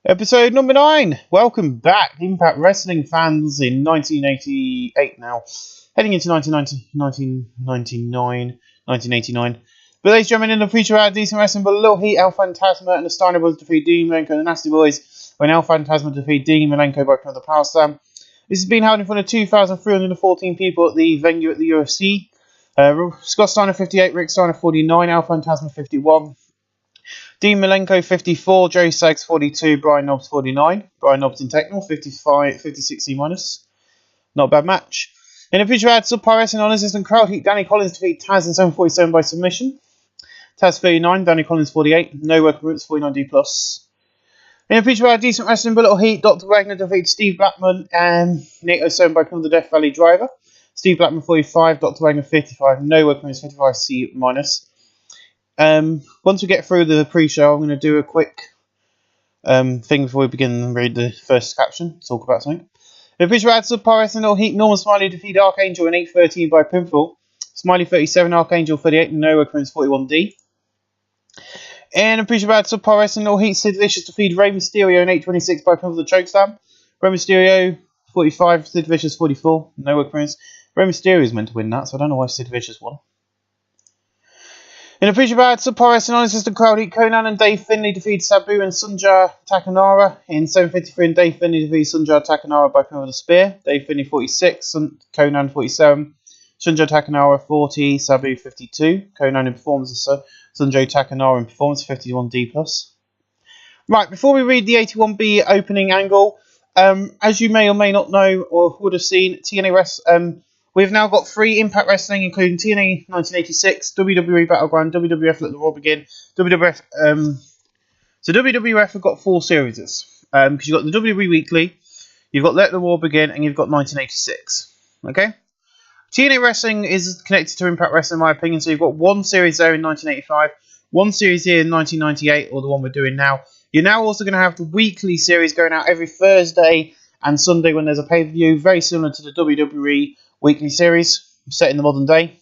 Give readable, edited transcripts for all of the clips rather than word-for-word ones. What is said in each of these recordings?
Episode number 9. Welcome back, Impact Wrestling fans in 1988 now. Heading into 1999, 1989. But ladies and gentlemen, in the future out Decent Wrestling, but Little Heat, El Phantasma and the Steiner Brothers defeat Dean Malenko and the Nasty Boys when El Phantasma defeat Dean Malenko by another Power Slam. This has been held in front of 2,314 people at the venue at the UFC. Scott Steiner 58, Rick Steiner 49, El Phantasma 51. Dean Malenko 54, Joe Sags 42, Brian Knobbs 49. Brian Knobbs in Technical 56 C-. Not a bad match. In the future, I had Sub Wrestling on Assistant Crowd Heat. Danny Collins defeat Taz in 747 by submission. Taz 39, Danny Collins 48. No working roots 49D+. In the future, I had Decent Wrestling, but Little Heat. Dr. Wagner defeats Steve Blackman and Nick 07 by the Death Valley Driver. Steve Blackman 45, Dr. Wagner 55. No working roots 55 C-. Once we get through the pre-show, I'm going to do a quick thing before we begin and read the first caption. Talk about something. The future adds Sub Wrestling Little Heat. Norman Smiley defeat Archangel in 8:13 by pinfall. Smiley 37, Archangel 38, and Noah Prince 41D. And the future adds Sub Wrestling Little Heat. Sid Vicious defeat Rey Mysterio in 8:26 by pinfall the chokeslam. Rey Mysterio 45, Sid Vicious 44, Noah Prince. Rey Mysterio is meant to win that, so I don't know why Sid Vicious won. In the future bad, Sub Wrestling Assistant Crowd Heat, Conan and Dave Finlay defeat Sabu and Sunjar Takanara in 7:53, and Dave Finlay defeats Sunjar Takanara by pinfall with a spear. Dave Finlay 46, Conan 47, Sunjar Takanara 40, Sabu 52. Conan in performance, Sunjar Takanara in performance 51D+. Right, before we read the 81B opening angle, as you may or may not know or would have seen, we've now got 3 Impact Wrestling, including TNA 1986, WWE Battleground, WWF Let the Raw Begin, WWF. So WWF have got 4 series, because you've got the WWE Weekly, you've got Let the War Begin, and you've got 1986. Okay. TNA Wrestling is connected to Impact Wrestling, in my opinion. So you've got 1 series there in 1985, 1 series here in 1998, or the one we're doing now. You're now also going to have the weekly series going out every Thursday and Sunday when there's a pay-per-view, very similar to the WWE weekly series set in the modern day.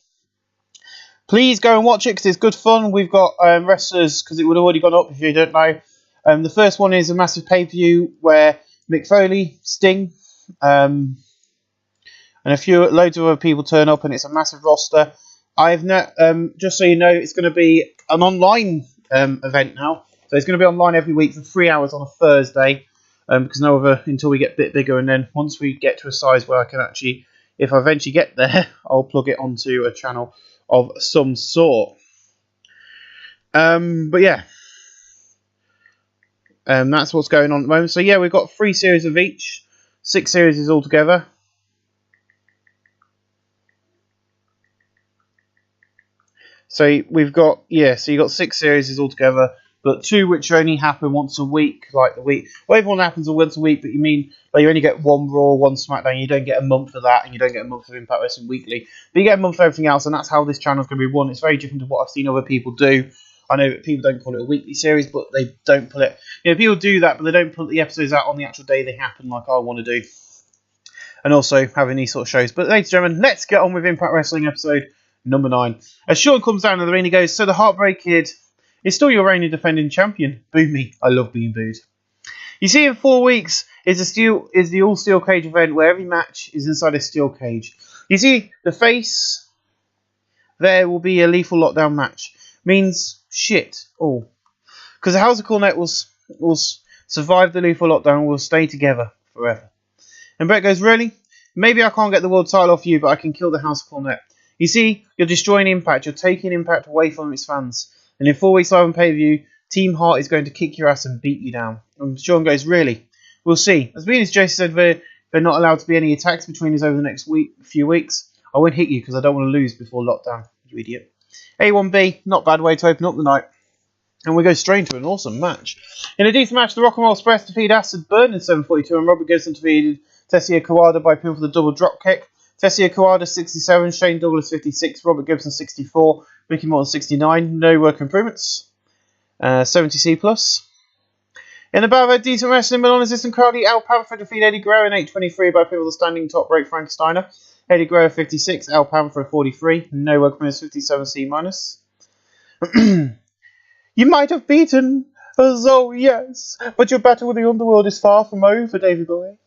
Please go and watch it because it's good fun. We've got wrestlers, because it would have already gone up if you don't know. The first one is a massive pay-per-view where Mick Foley, Sting, and loads of other people turn up, and it's a massive roster. Just so you know, it's going to be an online event now. So it's going to be online every week for 3 hours on a Thursday, because until we get a bit bigger, and then once we get to a size where I can actually, if I eventually get there, I'll plug it onto a channel of some sort. But yeah, that's what's going on at the moment. So yeah, we've got 3 series of each, 6 series altogether. So we've got, so you've got 6 series altogether, but 2 which only happen once a week, like the week. Well, everyone happens once a week, but you only get 1 Raw, 1 SmackDown. You don't get a month of that, and you don't get a month of Impact Wrestling Weekly. But you get a month of everything else, and that's how this channel is going to be run. It's very different to what I've seen other people do. I know that people don't call it a weekly series, but they don't put it. People do that, but they don't put the episodes out on the actual day they happen, like I want to do. And also having these sort of shows. But ladies and gentlemen, let's get on with Impact Wrestling episode number 9. As Sean comes down to the ring, he goes, "So the Heartbreak Kid is still your reigning defending champion." Boo me. I love being booed. You see, in 4 weeks is the all steel cage event where every match is inside a steel cage. You see, the face there will be a Lethal Lockdown match. Means shit all. Because the House of Cornette will survive the Lethal Lockdown and will stay together forever. And Brett goes, "Really? Maybe I can't get the world title off you, but I can kill the House of Cornette." You see, you're destroying Impact. You're taking Impact away from its fans. And in 4 weeks live on pay-per-view, Team Heart is going to kick your ass and beat you down. And Sean goes, "Really? We'll see." As being as Jason said, they're not allowed to be any attacks between us over the next few weeks. I won't hit you because I don't want to lose before lockdown, you idiot. A1B, not bad way to open up the night. And we go straight into an awesome match. In a decent match, the Rock and Roll Express defeat Acid Burn in 7:42, and Robert Gibson defeated Tetsuya Kawada by pinfall for the double drop kick. Tetsuya Kawada 67, Shane Douglas 56, Robert Gibson 64, Ricky Morton 69. No work improvements. 70C+. In the battle of Decent Wrestling, Milan Assistant Crowd Heat, Al Panther defeat Eddie Guerrero in 8:23 by pinfall the standing top break Frank Steiner. Eddie Guerrero 56, Al Panther 43. No work improvements 57C-. "You might have beaten So yes, but your battle with the underworld is far from over, Davy boy.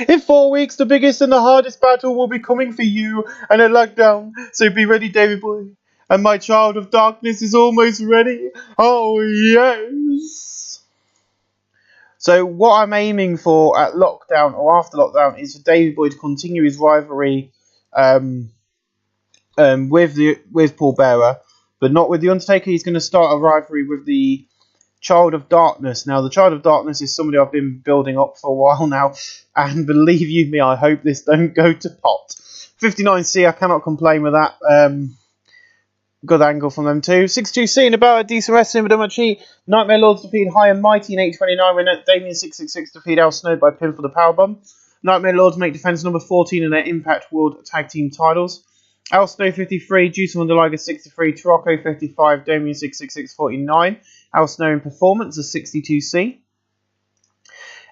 In 4 weeks, the biggest and the hardest battle will be coming for you and a lockdown. So be ready, Davy boy. And my child of darkness is almost ready. Oh yes. So what I'm aiming for at lockdown or after lockdown is for Davy boy to continue his rivalry with Paul Bearer, but not with the Undertaker. He's going to start a rivalry with the Child of Darkness. Now, the Child of Darkness is somebody I've been building up for a while now, and believe you me, I hope this don't go to pot. 59C, I cannot complain with that. Good angle from them too. 62C in about a decent wrestling, but don't much heat. Nightmare Lords defeat High and Mighty in 829 when Damien 666 defeat Al Snow by pin for the powerbomb. Nightmare Lords make defense number 14 in their Impact World Tag Team titles. Al Snow 53, Juice Wonder Liger 63, Tarocco 55, Damien 666 49. Al Snow in performance is 62C.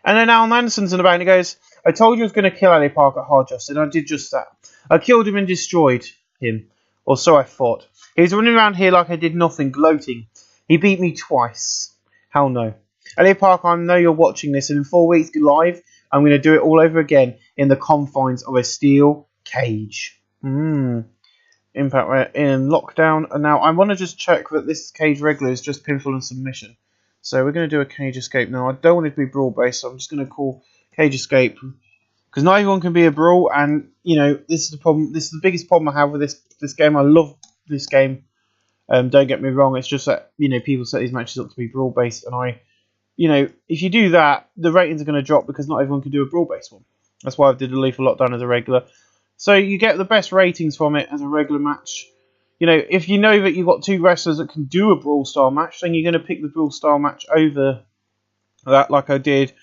And then Alan Anderson's in the back and he goes, I told you I was going to kill Ali Park at Hard Justice, and I did just that. I killed him and destroyed him. Or so I thought. He was running around here like I did nothing, gloating. He beat me twice. Hell no. Ali Park, I know you're watching this, and in 4 weeks live, I'm going to do it all over again in the confines of a steel cage. Impact, we're in lockdown. And now I want to just check that this cage regular is just pinfall and submission. So we're going to do a cage escape now. I don't want it to be brawl based, so I'm just going to call cage escape. Because not everyone can be a brawl, and you know, this is the problem. This is the biggest problem I have with this game. I love this game. Don't get me wrong. It's just that, you know, people set these matches up to be brawl based, and if you do that, the ratings are going to drop because not everyone can do a brawl based one. That's why I did a Lethal Lockdown as a regular. So you get the best ratings from it as a regular match. You know, if you know that you've got two wrestlers that can do a brawl style match, then you're going to pick the brawl style match over that, like I did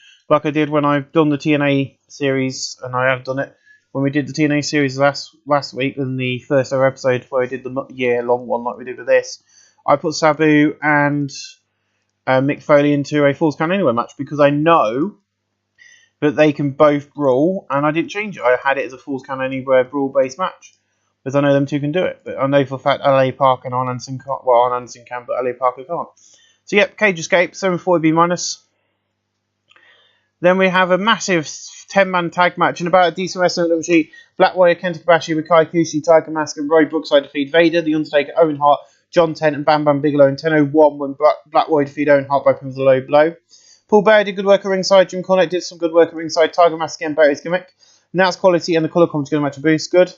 when I've done the TNA series, and I have done it when we did the TNA series last week in the first ever episode where I did the year-long one like we did with this. I put Sabu and Mick Foley into a Falls Count Anywhere match because I know that they can both brawl, and I didn't change it. I had it as a Falls Count Anywhere brawl-based match because I know them two can do it. But I know for a fact LA Park and Arn Anderson can't. Well, Arn Anderson can, but LA Parker can't. So yep, cage escape, 740B minus. Then we have a massive 10-man tag match and about a decent wrestling sheet. Black Warrior, Kenta Kobashi, Rikai Kushi, Tiger Mask, and Roy Brookside defeat Vader, The Undertaker, Owen Hart, John Tent, and Bam Bam Bigelow in 10:01 when Black Warrior defeat Owen Hart by pin with a low blow. Paul Bearer did good work at ringside. Jim Cornette did some good work at ringside. Tiger Mask again, Barry's gimmick. Now's quality and the colour commentary going to match a boost. Good.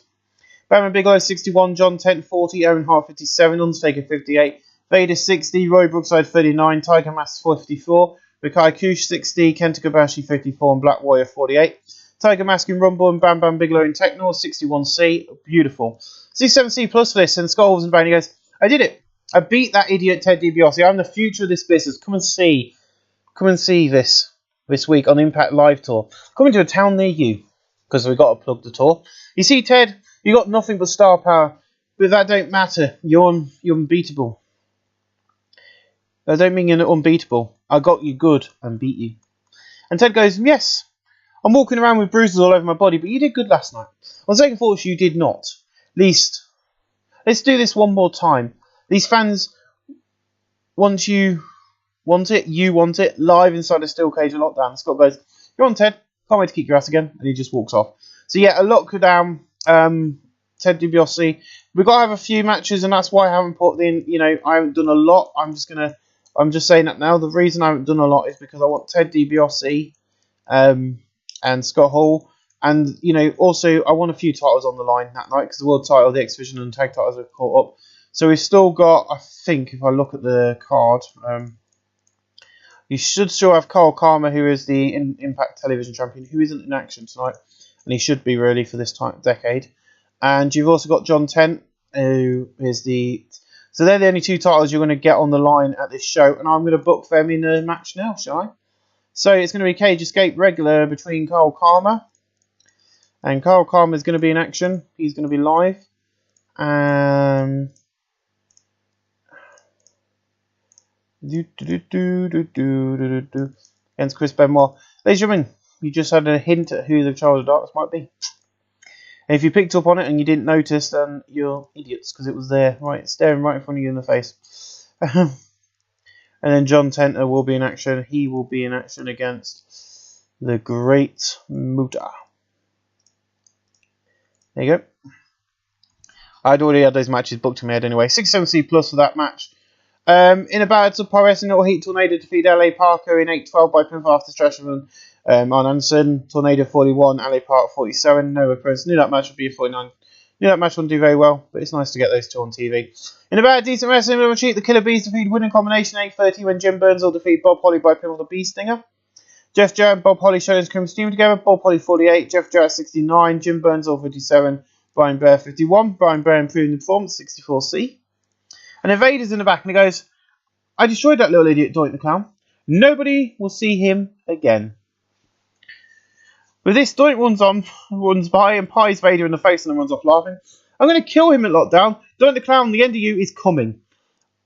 Bam Bam Bigelow 61, John Tent 40, Owen Hart 57, Undertaker 58, Vader 60, Roy Brookside 39, Tiger Mask 54. Rikai Kush 60, Kenta Kobashi 54, and Black Warrior 48. Tiger Mask in Rumble and Bam Bam Bigelow in Technor 61C. Beautiful. 67C plus for this, and Scott Hall's in He goes, I did it. I beat that idiot Ted DiBiase. I'm the future of this business. Come and see this week on Impact Live Tour. Coming to a town near you, because we've got to plug the tour. You see, Ted, you got nothing but star power, but that don't matter. You're unbeatable. I don't mean you're unbeatable. I got you good and beat you. And Ted goes, yes, I'm walking around with bruises all over my body, but you did good last night. On second thoughts, you did not. At least, let's do this one more time. These fans want you want it, live inside a steel cage of lockdown. Scott goes, you're on, Ted. Can't wait to kick your ass again. And he just walks off. So yeah, a lockdown, Ted DiBiase. We've got to have a few matches, and that's why I haven't put in, I haven't done a lot. I'm just saying that now. The reason I haven't done a lot is because I want Ted DiBiase and Scott Hall. And, also I want a few titles on the line that night because the world title, the X Division and tag titles have caught up. So we've still got, I think, if I look at the card, you should still have Carl Karma, who is the Impact Television Champion, who isn't in action tonight. And he should be really for this decade. And you've also got John Tent, who is the... So they're the only two titles you're going to get on the line at this show. And I'm going to book them in a match now, shall I? So it's going to be Cage Escape regular between Carl Karma. And Carl Karma is going to be in action. He's going to be live. Against Chris Benoit. Ladies and gentlemen, you just had a hint at who the Child of Darkness might be. And if you picked up on it and you didn't notice, then you're idiots because it was there, right, staring right in front of you in the face. And then John Tenter will be in action. He will be in action against the Great Muta. There you go. I'd already had those matches booked in my head anyway. 670 plus for that match. In a battle of Pro Wrestling, Little Heat Tornado defeat LA Parker in 8-12 by pinfall after Strashman. On Anderson, Tornado 41, LA Park 47. No appearance. Knew that match would be a 49. Knew that match wouldn't do very well, but it's nice to get those two on TV. In a bad decent wrestling, Little Cheat, the Killer Bees defeat winning combination 8:30 when Jim Burns will defeat Bob Holly by pinfall the Bee Stinger. Jeff Jarrett and Bob Holly showing his Crimson team together. Bob Holly 48, Jeff Jarrett 69, Jim Burns all 57, Brian Bear 51. Brian Bear improving the performance 64C. And then Vader's in the back and he goes, I destroyed that little idiot Doink the Clown. Nobody will see him again. With this, Doink runs by and pies Vader in the face and then runs off laughing. I'm going to kill him at Lockdown. Doink the Clown, the end of you is coming.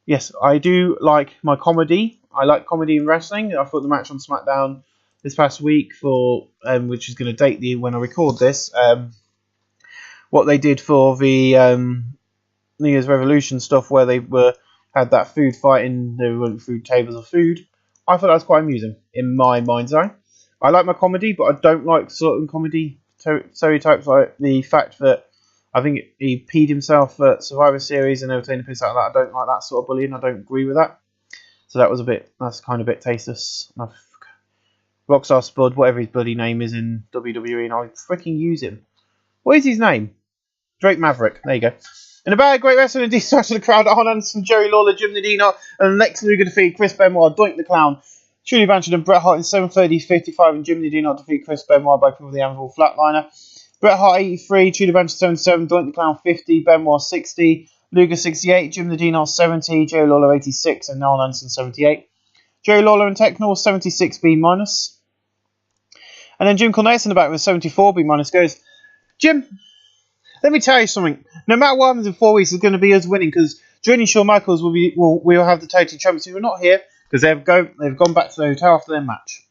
Yes, I do like my comedy. I like comedy in wrestling. I thought the match on SmackDown this past week, for which is going to date when I record this, what they did for the New Year's Revolution stuff where they had that food fighting, they were food tables of food. I thought that was quite amusing in my mind's eye. I like my comedy, but I don't like certain comedy stereotypes, like the fact that I think he peed himself at Survivor Series and they were taking a piss out of that. I don't like that sort of bullying. I don't agree with that. So that's kind of a bit tasteless. Rockstar Spud, whatever his bloody name is in WWE, and I'll freaking use him. What is his name? Drake Maverick. There you go. In a bad great wrestling and distraction of the crowd, Arn Anderson, Jerry Lawler, Jim Nadino, and Lex Luger defeat Chris Benoit, Doink the Clown, Trudy Blanchard and Bret Hart in 7:30-55, and Jim Nadino defeat Chris Benoit by pinfall the Anvil Flatliner. Bret Hart 83, Trudy Blanchard 77, Doink the Clown 50, Benoit 60, Luger 68, Jim Nadino 70, Jerry Lawler 86, and Arn Anderson 78. Jerry Lawler and Technol 76B-. And then Jim Cornette in the back with 74B- goes, Jim, let me tell you something. No matter what happens in 4 weeks, it's going to be us winning because joining Shawn Michaels will have the tag team champions who are not here because they've gone back to the hotel after their match.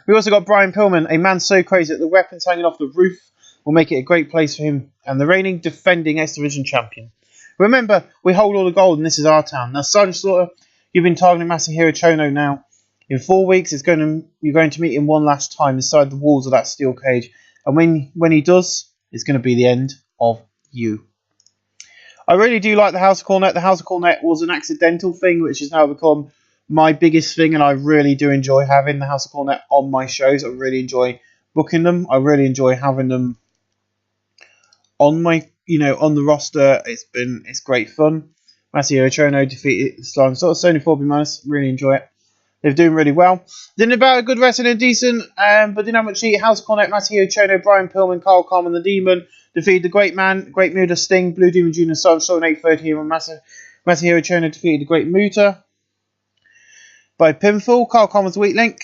We also got Brian Pillman, a man so crazy that the weapons hanging off the roof will make it a great place for him, and the reigning defending X Division champion. Remember, we hold all the gold and this is our town. Now, Sergeant Slaughter, you've been targeting Masahiro Chono now. In 4 weeks, you're going to meet him one last time inside the walls of that steel cage, and when he does, it's going to be the end of you. I really do like the House of Cornette. The House of Cornette was an accidental thing, which has now become my biggest thing, and I really do enjoy having the House of Cornette on my shows. I really enjoy booking them. I really enjoy having them on my, on the roster. It's great fun. Masahiro Chono defeated Slime Sort of Sony 4B-. Really enjoy it. They're doing really well. Then about a good wrestling and decent, but didn't have much heat. House of Cornette, Masahiro Chono, Brian Pillman, Carl Carmen, the Demon defeated the Great Man, Great Muta, Sting, Blue Demon Jr., Sergeant Slaughter in 8:30, and Masahiro Chono defeated the Great Muta by pinfall. Carl Carmen's weak link.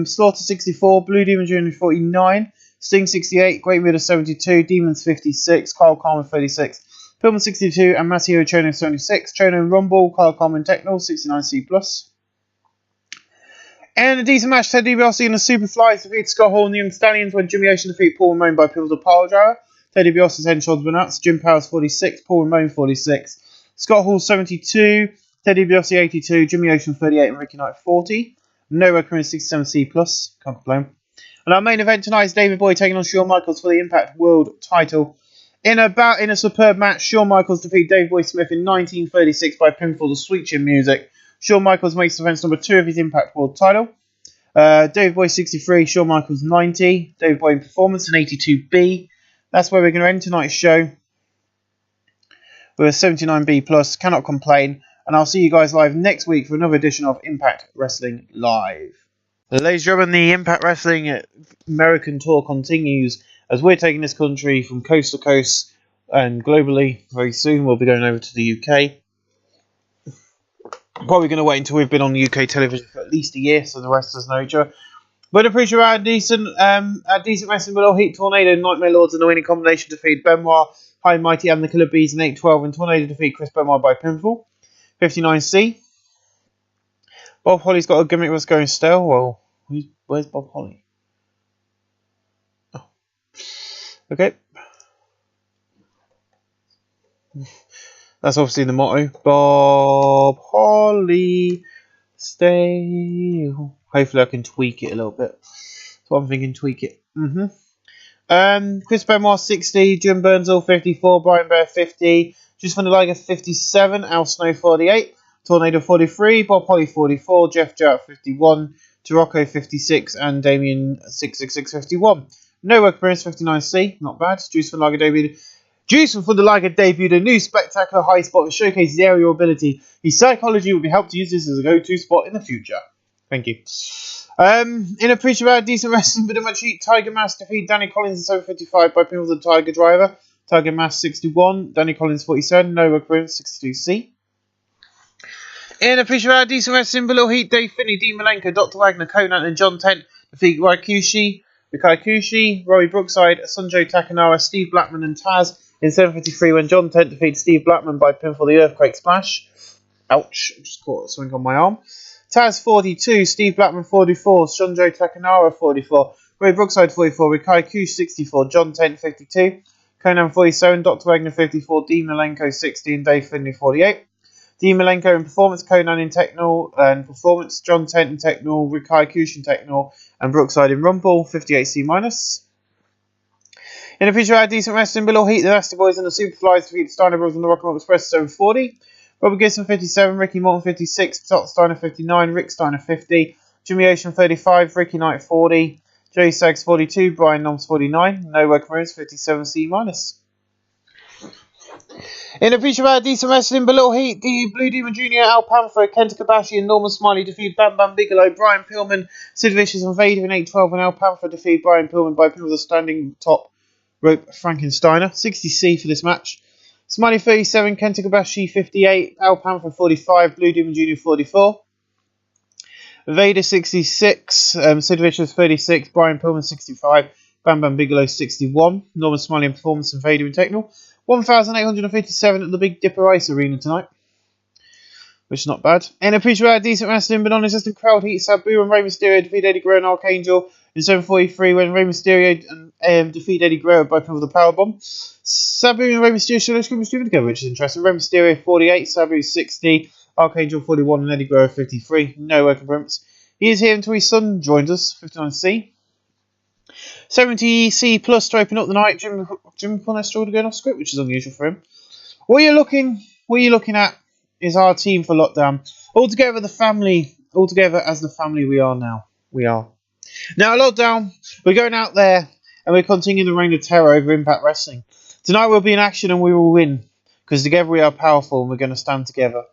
Slaughter 64, Blue Demon Jr. 49, Sting 68, Great Muta 72, Demons 56, Carl Carmen 36, Pillman 62, and Masahiro Chono 76. Chono and Rumble, Carl Carmen Techno 69C+. And a decent match, Ted DiBiase and the Superflies defeat Scott Hall and the Young Stallions when Jimmy Ocean defeat Paul Ramone by pivotal pile driver. Ted DiBiase's head and shoulders were nuts. Jim Powers 46, Paul Ramone 46, Scott Hall 72, Ted DiBiase 82, Jimmy Ocean 38, and Ricky Knight 40. No record 67C+. Can't complain. And our main event tonight is David Boy taking on Shawn Michaels for the Impact World title. In a superb match, Shawn Michaels defeated David Boy Smith in 1936 by pinfall the Sweet Chin Music. Shawn Michaels makes defense number 2 of his Impact World title. David Boy 63, Shawn Michaels 90. David Boy in performance an 82B. That's where we're going to end tonight's show. We're 79B+. Cannot complain. And I'll see you guys live next week for another edition of Impact Wrestling Live. Ladies and gentlemen, the Impact Wrestling American tour continues as we're taking this country from coast to coast and globally. Very soon we'll be going over to the UK. Probably going to wait until we've been on the UK television for at least a year, so the rest of us know each other. But appreciate our decent wrestling with All Heat, Tornado, Nightmare Lords, and the winning combination defeat Benoit, High and Mighty, and the Killer Bees in 8-12, and Tornado defeat Chris Benoit by pinfall. 59C. Bob Holly's got a gimmick that's going stale. Well, where's Bob Holly? Oh. Okay. That's obviously the motto. Bob Holly Stay. Hopefully I can tweak it a little bit. So I'm thinking tweak it. Chris Benoit 60, Jim Burnsall 54, Brian Bear 50, Just van der Liger 57, Al Snow 48, Tornado 43, Bob Holly 44, Jeff Jarrett 51, Tarocco 56, and Damien 666 51. No work appearance 59C, not bad. Juice van der Liger debuted a new spectacular high spot that showcases aerial ability. His psychology will be helped to use this as a go-to spot in the future. Thank you. In a pre-show decent wrestling, but a much heat. Tiger Mask defeat Danny Collins in 755 by pinfall the Tiger Driver. Tiger Mask 61, Danny Collins 47, no work appearance 62C. In a pre-show decent wrestling, below heat, Dave Finney, Dean Malenko, Dr. Wagner, Conan, and John Tent defeat Rikai Kushi, Rory Brookside, Sunjo Takanara, Steve Blackman, and Taz in 753 when John Tent defeats Steve Blackman by pinfall the Earthquake Splash. Ouch, just caught a swing on my arm. Taz 42, Steve Blackman 44, Sunjo Takanara 44, Rory Brookside 44, Rikai Kushi 64, John Tent 52, Conan 47, Dr. Wagner 54, Dean Malenko 60, and Dave Finley 48. Dean Malenko in performance, Conan in technical and performance, John Tent in technical, Rikai Kushi in technical, and Brookside in rumble 58C-. In a feature decent wrestling below heat, the Nasty Boys and the Superflies defeat the Steiner Brothers and the Rock 'Em Up Express 740. Robert Gibson 57, Ricky Morton 56, Todd Steiner 59, Rick Steiner 50, Jimmy Ocean 35, Ricky Knight 40, Jay Sags 42, Brian Noms 49, no work appearance 57C-. In a feature decent wrestling below heat, the Blue Demon Jr., Al Panther, Kenta Kobashi, and Norman Smiley defeat Bam Bam Bigelow, Brian Pillman, Sid Vicious, and Vader in 812, and Al Panther defeat Brian Pillman by pinfall the standing top rope Frankensteiner. 60C for this match. Smiley 37, Kenta Kobashi 58, Al Panther 45, Blue Demon Jr. 44. Vader 66, Sid Vicious 36, Brian Pillman 65, Bam Bam Bigelow 61, Norman Smiley in performance and Vader in technical. 1,857 at the Big Dipper Ice Arena tonight, which is not bad. In a pre-show decent wrestling, but non-existent crowd heat, Sabu and Rey Mysterio defeat Eddie Guerrero and Archangel in 743 when Rey Mysterio defeat Eddie Guerrero by pinfall the Powerbomb. Sabu and Rey Mysterio should have screamed together, which is interesting. Rey Mysterio 48, Sabu 60, Archangel 41, and Eddie Guerrero 53. No work appearance. He is here until his son joins us, 59C. 70C plus to open up the night. Jim Cornette struggled again off script, which is unusual for him. What you're looking at is our team for lockdown. All together as the family we are now. We are. Now, lockdown, we're going out there and we're continuing the reign of terror over Impact Wrestling. Tonight we'll be in action and we will win, because together we are powerful and we're going to stand together.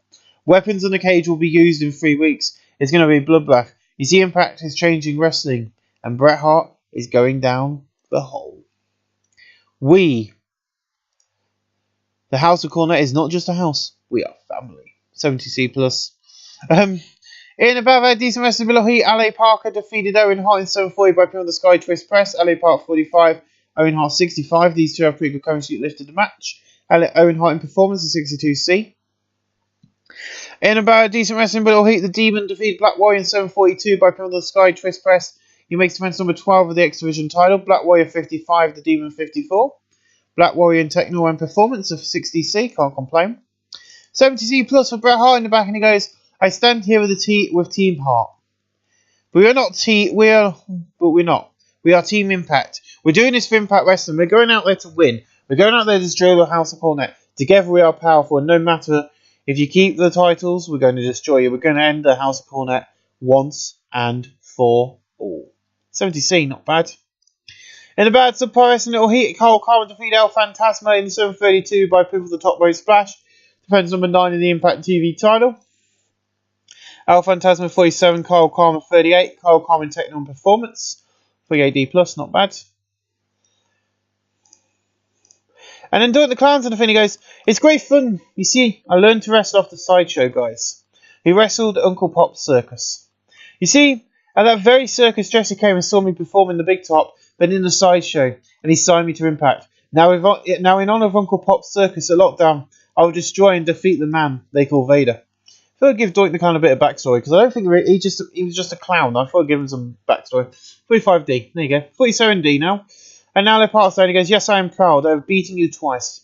Weapons in the cage will be used in 3 weeks. It's going to be bloodbath. You see, Impact is changing wrestling, and Bret Hart is going down the hole. The House of Cornette is not just a house. We are family. 70C plus. In about that decent wrestling below heat, LA Parker defeated Owen Hart in 740 by pinning the Sky Twist Press. LA Parker 45, Owen Hart 65. These two have pretty good currency lifted the match. Owen Hart in performance is 62C. In about decent wrestling below heat, the Demon defeated Black Warrior in 742 by pinning the Sky Twist Press. He makes defense number 12 of the X Division title. Black Warrior 55, the Demon 54. Black Warrior in technical and performance of 60C, can't complain. 70C plus for Bret Hart in the back, and he goes, I stand here with Team Hart. But we're not. We are Team Impact. We're doing this for Impact Wrestling. We're going out there to win. We're going out there to destroy the House of Cornette. Together we are powerful, and no matter if you keep the titles, we're going to destroy you. We're going to end the House of Cornette once and for all. 70C, not bad. In the bad surprise and little heat, Kyle Carmen defeated El Fantasma in 732 by pinfall the top rope splash. Defense number 9 in the Impact TV title. El Fantasma 47, Kyle Carmen 38. Kyle Carmen technical and performance. 3AD plus, not bad. And then Doink the Clowns on the thing, he goes, it's great fun. You see, I learned to wrestle off the sideshow, guys. He wrestled Uncle Pop's circus. You see, at that very circus, Jesse came and saw me perform in the Big Top, then in the sideshow, and he signed me to Impact. Now in honour of Uncle Pop's circus at Lockdown, I will destroy and defeat the man they call Vader. I thought I'd give Doink the Clown a bit of backstory, because I don't think he was just a clown. I thought I'd give him some backstory. 45D, there you go. 47D now. And now they're part of the and he goes, yes, I am proud. I have beaten you twice.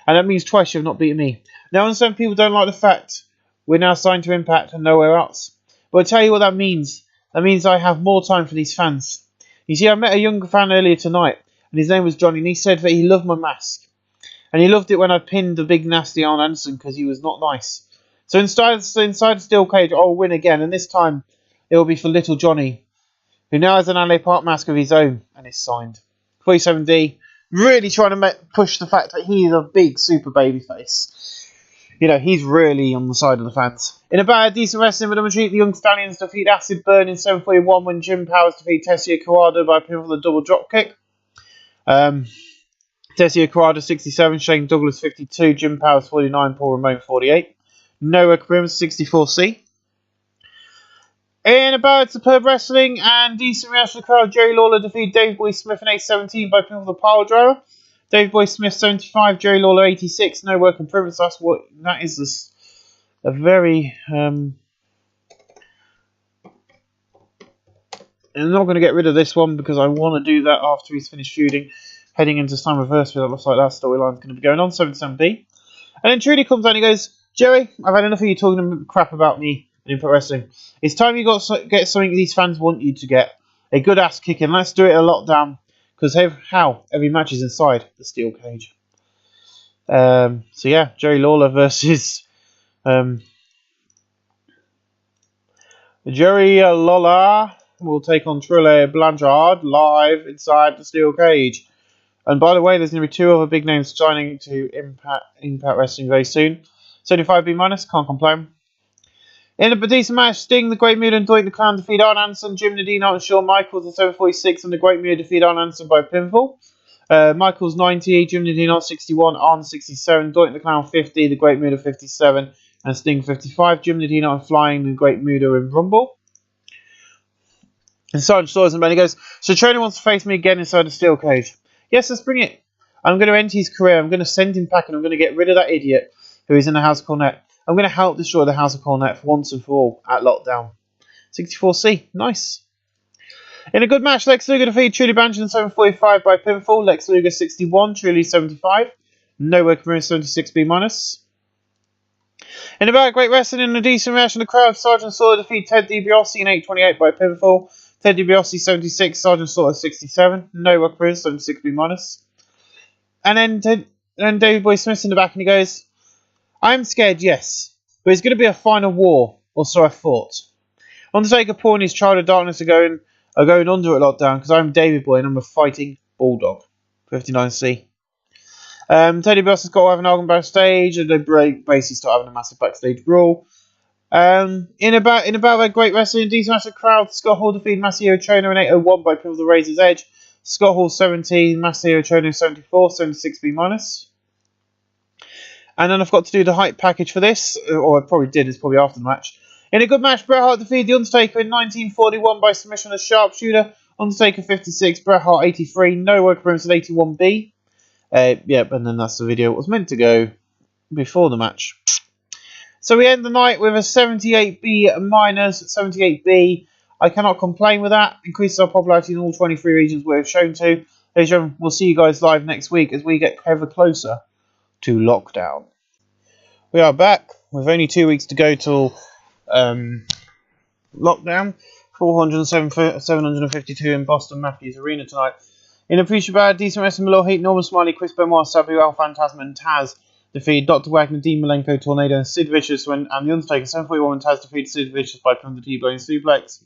And that means twice you have not beaten me. Now, I understand people don't like the fact we're now signed to Impact and nowhere else. But I'll tell you what that means. That means I have more time for these fans. You see, I met a younger fan earlier tonight, and his name was Johnny, and he said that he loved my mask. And he loved it when I pinned the big nasty Arn Anderson because he was not nice. So inside the steel cage, I'll win again, and this time it will be for little Johnny, who now has an LA Park mask of his own and is signed. 47D, really trying to push the fact that he is a big super babyface. You know, he's really on the side of the fans. In a bad, decent wrestling with a retreat, the Young Stallions defeat Acid Burn in 741 when Jim Powers defeat Tetsuya Kawada by pinfall with a double drop kick. Tetsuya Kawada 67, Shane Douglas 52, Jim Powers 49, Paul Ramon 48. Noah Krim 64C. In about superb wrestling and decent reaction to the crowd, Jerry Lawler defeated Dave Boy Smith in 8:17 by pinfall with a pile driver. Dave Boy Smith 75, Jerry Lawler 86. No work improvements. That is a very. I'm not going to get rid of this one because I want to do that after he's finished feuding, heading into Slam Reverse. That looks like that storyline's going to be going on. 77B. And then Trudy comes out and he goes, Jerry, I've had enough of you talking crap about me in pro wrestling. It's time you get something these fans want you to get. A good ass kicking. Let's do it a lockdown. Because every match is inside the steel cage. So yeah, Jerry Lawler versus Jerry Lawler will take on Trille Blanchard live inside the steel cage. And by the way, there's going to be 2 other big names signing to Impact Wrestling very soon. 75B minus, can't complain. In a decent match, Sting, the Great Muta, and Doink the Clown defeat Arn Anderson, Jim Nadino, and Shawn Michaels at 7:46, and the Great Muta defeat Arn Anderson by pinfall. Michaels 90, Jim Nadino 61, Arn 67, Doink the Clown 50, the Great Muta 57, and Sting 55. Jim Nadino and flying the Great Muta in Rumble. And Sergeant Slaughter and Benny goes, so Trainer wants to face me again inside the steel cage. Yes, let's bring it. I'm going to end his career. I'm going to send him packing. I'm going to get rid of that idiot who is in the House of Cornette. I'm going to help destroy the House of Cornette for once and for all at Lockdown. 64C. Nice. In a good match, Lex Luger defeated Trudy Banjan in 7:45 by pinfall. Lex Luger 61, Trudy 75. Nowhere Career 76B minus. In about great wrestling and a decent reaction to the crowd, Sergeant Slaughter defeated Ted DiBiase in 8:28 by pinfall. Ted DiBiase 76, Sergeant Slaughter 67. Nowhere Career 76B minus. And then David Boy Smith's in the back and he goes, I'm scared, yes, but it's going to be a final war, or so I thought. Undertaker, Paul and his Child of Darkness are going under at Lockdown because I'm David Boy and I'm a fighting bulldog. 59C. Teddy Bias has got to have an argument backstage, and they basically start having a massive backstage brawl. In about that great wrestling, decent match of the crowd, Scott Hall defeated Masahiro Chono in 8:01 by pinfall with the Razor's Edge. Scott Hall 17, Masahiro Chono 74, 76B minus. And then I forgot to do the hype package for this, or I probably did, it's probably after the match. In a good match, Bret Hart defeated The Undertaker in 1941 by submission as sharpshooter. Undertaker 56, Bret Hart 83, no work appearance at 81B. Yep, and then that's the video it was meant to go before the match. So we end the night with a 78B minus, 78B. I cannot complain with that. Increases our popularity in all 23 regions we're shown to. Ladies and gentlemen, we'll see you guys live next week as we get ever closer to Lockdown. We are back with only 2 weeks to go till Lockdown. 752 in Boston Matthews Arena tonight. In a pre-show bad, decent wrestling below heat, Norman Smiley, Chris Benoit, Sabu, Al Phantasm, and Taz defeated Dr. Wagner, Dean Malenko, Tornado, and Sid Vicious and The Undertaker. 741 Taz defeated Sid Vicious by putting the T-Bone suplex.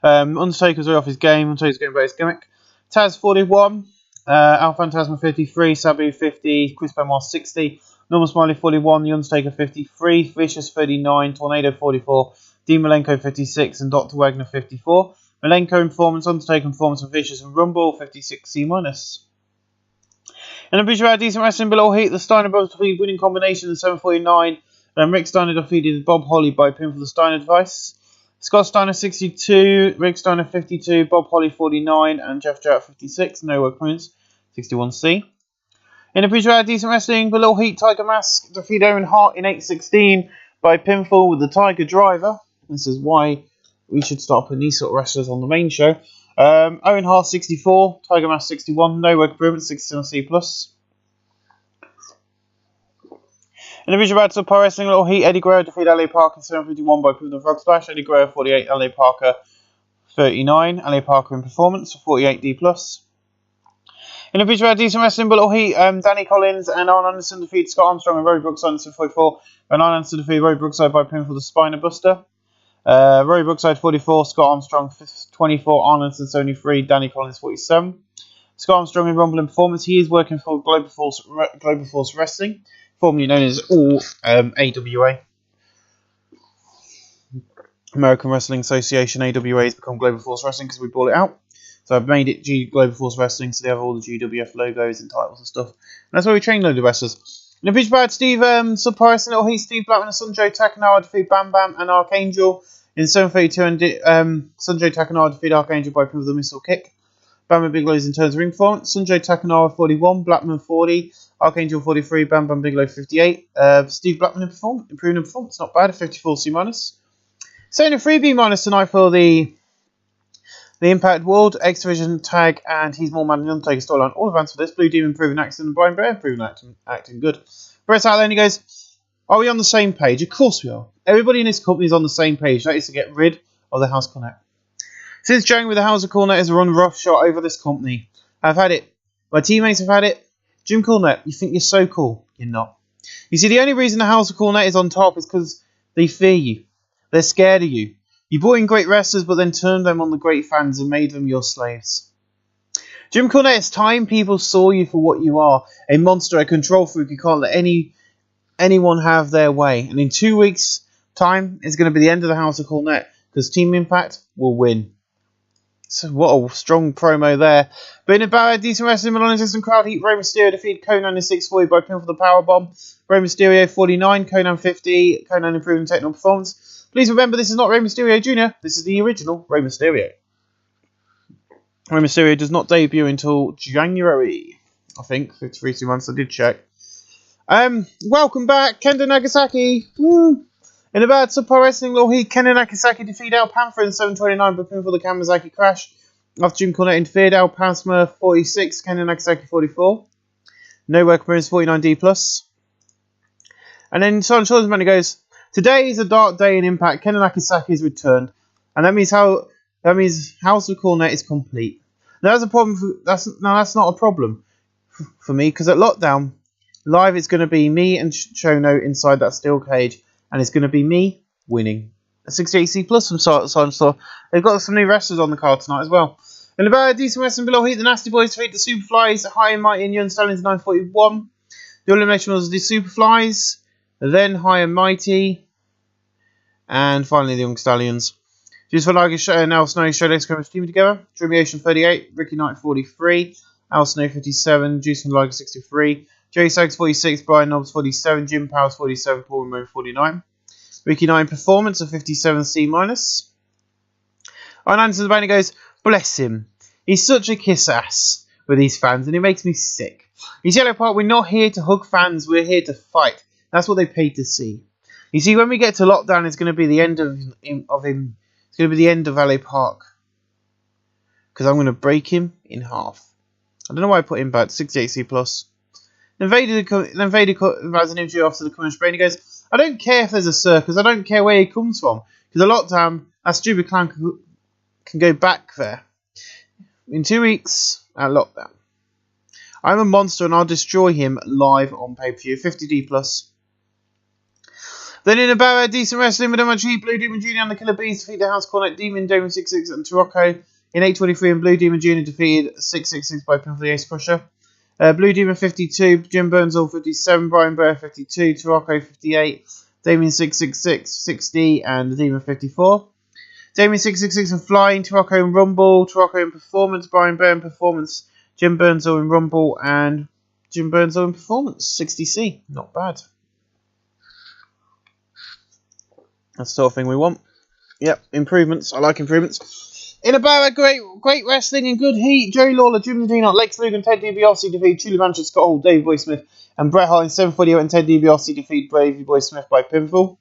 Undertaker's off his game. Undertaker's getting back his gimmick. Taz 41, Al Phantasm 53, Sabu 50, Chris Benoit 60, Norman Smiley 41, The Undertaker 53, Vicious 39, Tornado 44, Dean Malenko 56, and Dr. Wagner 54. Malenko informants, Undertaker informants, and Vicious and Rumble 56C minus. And a bit about decent wrestling below heat, the Steiner Brothers defeated winning combination in 749, and Rick Steiner defeated Bob Holly by pin for the Steiner device. Scott Steiner 62, Rick Steiner 52, Bob Holly 49, and Jeff Jarrett 56. No work points, 61C. In a feature decent wrestling below heat, Tiger Mask defeated Owen Hart in 8:16 by pinfall with the Tiger Driver. This is why we should start putting these sort of wrestlers on the main show. Owen Hart 64, Tiger Mask 61, no work improvement, 61C+. Individual battle Pro Wrestling Little Heat. Eddie Guerrero defeated LA Parker 751 by Proof of Frog Splash. Eddie Guerrero 48, LA Parker 39. LA Parker in performance for 48D+. Individual decent wrestling Little Heat. Danny Collins and Arn Anderson defeated Scott Armstrong and Rory Brookside in 44. And Arn Anderson defeated Rory Brookside by pinfall the Spiner Buster. Rory Brookside 44, Scott Armstrong 24, Arn Anderson 73, Danny Collins 47. Scott Armstrong in Rumble in performance. He is working for Global Force Wrestling, formerly known as AWA. American Wrestling Association. AWA has become Global Force Wrestling because we bought it out. So I've made it Global Force Wrestling, so they have all the GWF logos and titles and stuff. And that's where we train loads of wrestlers. In a pitch bad, Steve Surprise and Little Heat, Steve Blackman and Sanjay Takanawa defeat Bam Bam and Archangel in 732, and Sanjay Takanawa defeat Archangel by proof of the missile kick. Bam Bam Bigelow in turns ring performance. Sanjay Takanawa 41, Blackman 40, Archangel 43, Bam Bam Bigelow 58. Steve Blackman improving in performance, not bad, a 54C minus. Saying a 3B minus tonight for the Impact World, X Division tag, and He's More Man than Undertaker storyline. All advanced for this. Blue Demon improving acting, and Brian Bear improving acting good. Brett's out there and he goes, are we on the same page? Of course we are. Everybody in this company is on the same page. That is to get rid of the House Cornet. Since January, the House of Cornet has run roughshod over this company. I've had it. My teammates have had it. Jim Cornette, you think you're so cool. You're not. You see, the only reason the House of Cornet is on top is because they fear you. They're scared of you. You brought in great wrestlers, but then turned them on the great fans and made them your slaves. Jim Cornette, it's time people saw you for what you are. A monster, a control freak. You can't let anyone have their way. And in 2 weeks' time, it's going to be the end of the House of Cornette, because Team Impact will win. So what a strong promo there. But in a bad, decent wrestling, non-existent crowd heat, Rey Mysterio defeated Conan in 640 by pinfall for the powerbomb. Rey Mysterio 49, Conan 50, Conan improving technical performance. Please remember, this is not Rey Mysterio Jr. This is the original Rey Mysterio. Rey Mysterio does not debut until January, I think. 3 months, I did check. Welcome back, Kendo Nagasaki. Woo. In a bad Super Wrestling Little Heat, Kendo Nagasaki defeated El Panther in 729 by pinfall for the Kamazaki Crash. After Jim Cornette interfered, El Panther 46, Kendo Nagasaki 44. No work appearance 49D+. And then Silent Shaw's man goes, today is a dark day in Impact. Kendo Nagasaki has returned, and that means House of Cornette is complete. Now that's a problem. That's not a problem for me, because at Lockdown Live it's going to be me and Chono inside that steel cage, and it's going to be me winning. A 68C+ from Silent Store. They've got some new wrestlers on the card tonight as well. In a bad decent wrestling below Heat, the Nasty Boys defeat the Superflies, High and Mighty and Young Stallions 941. The elimination was the Superflies, then High and Mighty, and finally the Young Stallions. Juice for Liger and Al Snow showed X-Creme team together. Dreamy Ocean 38, Ricky Knight 43, Al Snow 57, Juice for Liger 63, Jerry Sags 46, Brian Knobs 47, Jim Powers 47, Paul Ramon 49. Ricky Knight in performance of 57C-. Arn Anderson the banner goes, bless him. He's such a kiss ass with these fans and it makes me sick. He's Yellow Park, we're not here to hug fans, we're here to fight. That's what they paid to see. You see, when we get to Lockdown, it's going to be the end of him. It's going to be the end of LA Park. Because I'm going to break him in half. I don't know why I put him back. 68C+. Then Vader has an injury after the commercial break. He goes, I don't care if there's a circus. I don't care where he comes from. Because a Lockdown, that stupid clown can go back there. In 2 weeks, at Lockdown. I'm a monster and I'll destroy him live on pay-per-view. 50D+. Then in a decent wrestling with much heat, Blue Demon Jr. and the Killer Bees defeat the House Cornet, Demon, Damon 66 and Tarocco. In 823 and Blue Demon Jr. defeated 666 by pinfall for the Ace Crusher. Blue Demon 52, Jim Burnsall 57, Brian Burr 52, Tarocco 58, Damien 666, 60 and Demon 54. Damien 666 and Flying, Tarocco in Rumble, Tarocco in Performance, Brian Burr in Performance, Jim Burnsall in Rumble and Jim Burnsall in Performance, 60C. Not bad. That's the sort of thing we want. Yep, improvements. I like improvements. In a barra, great wrestling and good heat. Jerry Lawler, Jim Medina, Lex Luger and Ted DiBiase defeat Julie Manchester, Scott Hall, Davey Boy Smith and Bret Hart in 748 and Ted DiBiase defeat Davey Boy Smith by pinfall.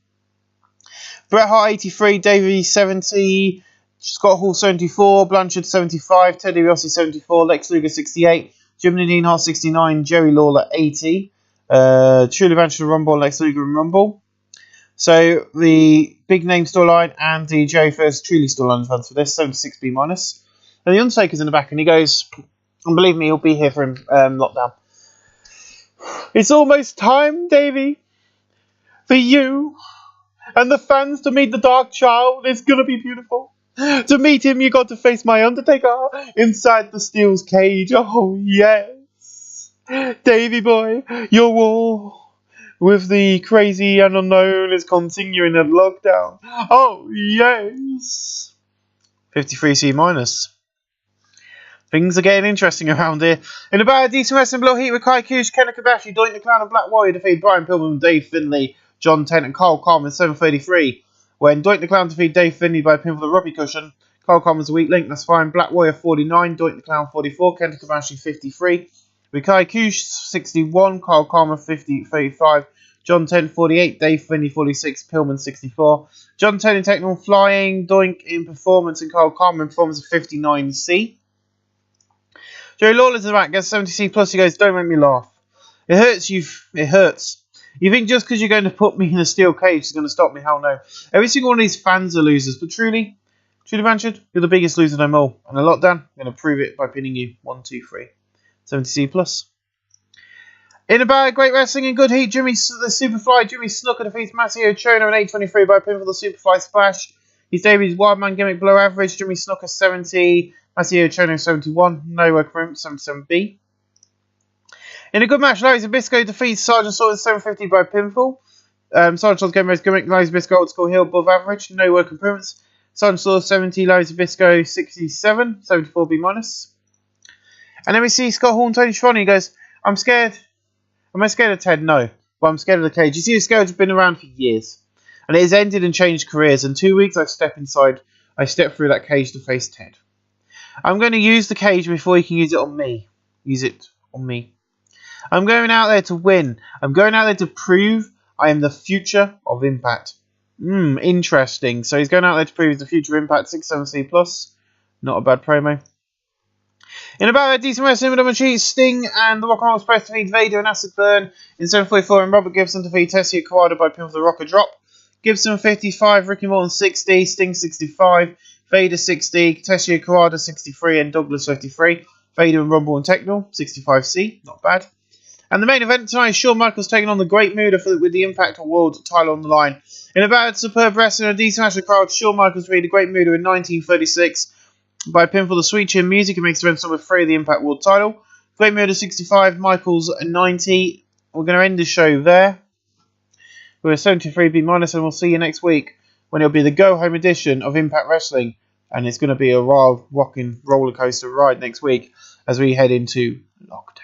Bret Hart 83, Davey 70, Scott Hall 74, Blanchard 75, Ted DiBiase 74, Lex Luger 68, Jim Medina 69, Jerry Lawler 80. Truly Eventual Rumble, Lex Luger and Rumble. So the big name storyline and the Jerry First Truly storyline advance for this, 76B minus. And the Undertaker's in the back, and he goes, and believe me, he'll be here for Lockdown. It's almost time, Davey, for you and the fans to meet the Dark Child. It's gonna be beautiful. To meet him, you got to face my Undertaker inside the Steel's cage. Oh yes, Davey boy, your war with the crazy and unknown is continuing at Lockdown. Oh yes, 53C minus. Things are getting interesting around here. In about a decent wrestling below heat with Kai Kush, Kenna Kobashi, Doink the Clown and Black Warrior defeat Brian Pillman, Dave Finlay, John Tent and Carl Coleman 7:33. When Doink the Clown defeat Dave Finlay by pin for the Robbie Cushion, Carl Coleman's a weak link, that's fine. Black Warrior 49, Doink the Clown 44, Kenna Kobashi 53. With Kai Kush 61, Carl Coleman 35, John Tent 48, Dave Finlay 46, Pillman 64. John Tent in technical flying, Doink in performance and Carl Coleman performance of 59C. Jerry Lawler's in the back, gets 70C plus. He goes, don't make me laugh. It hurts you. It hurts. You think just because you're going to put me in a steel cage is going to stop me? Hell no. Every single one of these fans are losers. But truly Blanchard, you're the biggest loser of them all. And a Lockdown, I'm going to prove it by pinning you. 1, 2, 3. 70C plus. In about great wrestling and good heat, the Superfly Jimmy Snuka defeats Masahiro Chono in 8:23 by pin for the Superfly Splash. He's Davies Wildman gimmick below average. Jimmy Snuka 70. Masahiro Chono 71, no work room 77B. In a good match, Larry Zbyszko defeats Sergeant Slaughter 750 by pinfall. Sergeant Slaughter's game gimmick, Larry Zbyszko old school heel above average, no work improvements. Sergeant Slaughter 70, Larry Zbyszko 67, 74B minus. And then we see Scott Hall and Tony Schiavone. He goes, I'm scared. Am I scared of Ted? No, but I'm scared of the cage. You see, this cage has been around for years, and it has ended and changed careers. In 2 weeks, I step through that cage to face Ted. I'm going to use the cage before he can use it on me. Use it on me. I'm going out there to win. I'm going out there to prove I am the future of Impact. Interesting. So he's going out there to prove he's the future of Impact. 67C plus. Not a bad promo. In about a decent wrestling with Machine, Sting and the Rock and Roll Express defeat Vader and Acid Burn in 7:44, and Robert Gibson defeat Tetsuya Kawada by pin for the Rocker Drop. Gibson 55, Ricky Morton 60, Sting 65. Vader 60, Tetsuya Kawada 63, and Douglas 53. Vader and Rumble and Techno 65C, not bad. And the main event tonight is Shawn Michaels taking on the Great Muta with the Impact World title on the line. In a bad, superb wrestling and a decent match of the crowd, Shawn Michaels defeated the Great Muta in 1936 by pin for the Sweet Chin Music and makes the event number 3 of the Impact World title. Great Muta 65, Michaels 90. We're going to end the show there. We're a 73B minus, and we'll see you next week when it'll be the go-home edition of Impact Wrestling. And it's going to be a wild, rocking roller coaster ride next week as we head into Lockdown.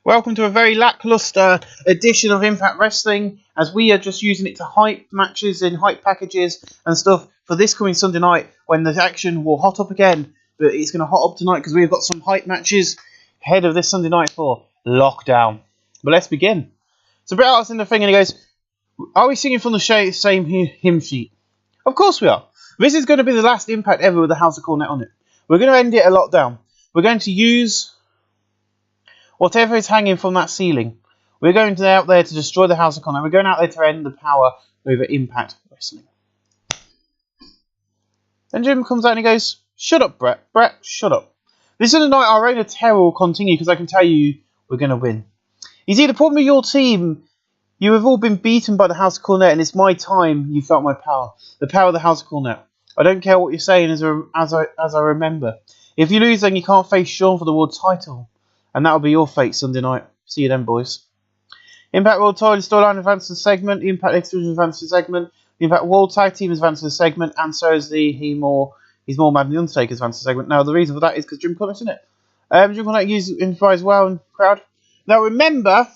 Welcome to a very lackluster edition of Impact Wrestling, as we are just using it to hype matches and hype packages and stuff for this coming Sunday night when the action will hot up again. But it's going to hot up tonight because we've got some hype matches ahead of this Sunday night for Lockdown. But let's begin. So Bret Hart's in the thing and he goes, are we singing from the same hymn sheet? Of course we are. This is going to be the last Impact ever with the House of Cornette on it. We're going to end it a Lockdown. We're going to use whatever is hanging from that ceiling. We're going out there to destroy the House of Cornette. We're going out there to end the power over Impact Wrestling. Then Jim comes out and he goes, shut up, Brett. Brett, shut up. This is the night our reign of terror will continue because I can tell you we're going to win. You see, the problem with your team, you have all been beaten by the House of Cornette, and it's my time you felt my power. The power of the House of Cornette. I don't care what you're saying as I remember. If you lose, then you can't face Shawn for the world title. And that'll be your fate Sunday night. See you then, boys. Impact World Title Storyline advances the segment. The Impact X Division advances the segment. The Impact World Tag Team advances the segment. And so is He's More Mad Than the Undertaker advances the segment. Now, the reason for that is because Jim Cornette's in it. Jim Cornette improvised well in crowd. Now, remember,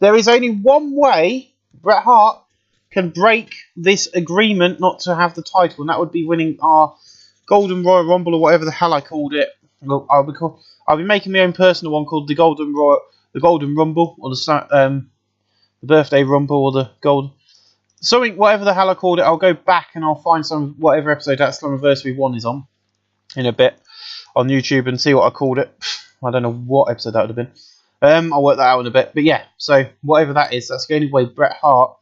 there is only one way Bret Hart can break this agreement not to have the title, and that would be winning our Golden Royal Rumble or whatever the hell I called it. Look, I'll be making my own personal one called the Golden Rumble, or the Birthday Rumble, or the Gold something, whatever the hell I called it. I'll go back and I'll find whatever episode that Slammiversary 1 is on in a bit on YouTube and see what I called it. I don't know what episode that would have been. I'll work that out in a bit. But yeah, so whatever that is, that's the only way Bret Hart